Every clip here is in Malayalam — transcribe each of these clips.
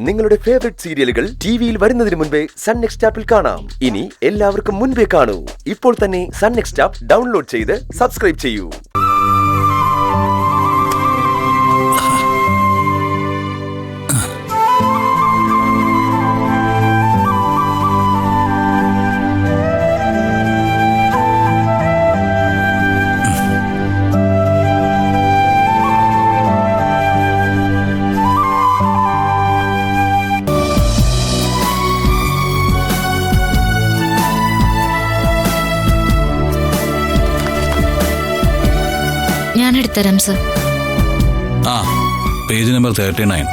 നിങ്ങളുടെ ഫേവറേറ്റ് സീരിയലുകൾ ടിവിയിൽ വരുന്നതിന് മുൻപേ സൺ നെക്സ്റ്റ് ആപ്പിൽ കാണാം. ഇനി എല്ലാവർക്കും മുൻപേ കാണൂ. ഇപ്പോൾ തന്നെ സൺ നെക്സ്റ്റ് ആപ്പ് ഡൗൺലോഡ് ചെയ്ത് സബ്സ്ക്രൈബ് ചെയ്യൂ. ഞാൻ എടുത്തരാം സർ. Page number 39.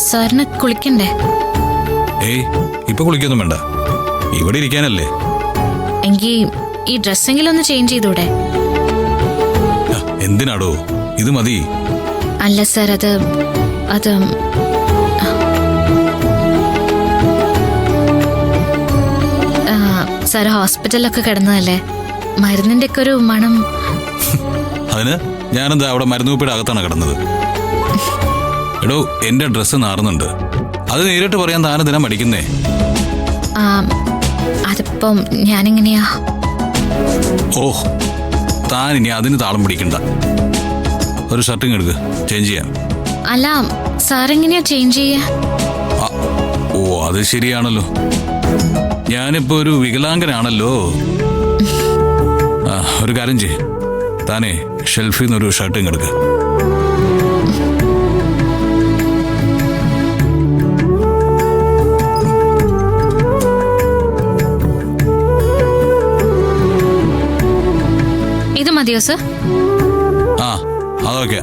സാറിന് കുളിക്കണ്ടേ? ഇപ്പൊ കുളിക്കൊന്നും വേണ്ട, ഇവിടെ ഇരിക്കാനല്ലേ. എങ്കിൽ ഈ ഡ്രസ്സെങ്കിലും ഒന്ന് ചേഞ്ച് ചെയ്തൂടെ? എന്തിനാടോ, ഇത് മതി. അല്ല സർ, അത് സാർ ഹോസ്പിറ്റലിലൊക്കെ കിടന്നതല്ലേ, മരുന്നിന്റെ ഒക്കെ ഒരു മണം. അതിന് ഞാനെന്താ അവിടെ മരുന്ന് കുപ്പിയുടെ അകത്താണ് കിടന്നത്? എടോ, എന്റെ ഡ്രസ്സ് നാറുന്നുണ്ട്, അത് നേരിട്ട് പറയാൻ താനെന്തിനാ മടിക്കുന്നേ? അതിപ്പം ഞാനെങ്ങനെയാ? താൻ ഇനി അതിന് താളം പിടിക്കണ്ട. ഒരു ഷർട്ടിങ് എടുക്ക്, ചേഞ്ച് ചെയ്യാം. അല്ല, സാറെങ്ങനെയാ ചേഞ്ച് ചെയ്യാ? അത് ശരിയാണല്ലോ, ഞാനിപ്പോ ഒരു വികലാംഗനാണല്ലോ. ഒരു കാര്യം ചെയ്യ്, താനേ ഷെൽഫിൽ നിന്നൊരു ഷർട്ടിങ് എടുക്ക. ഇത് മതിയോ സർ? അതൊക്കെ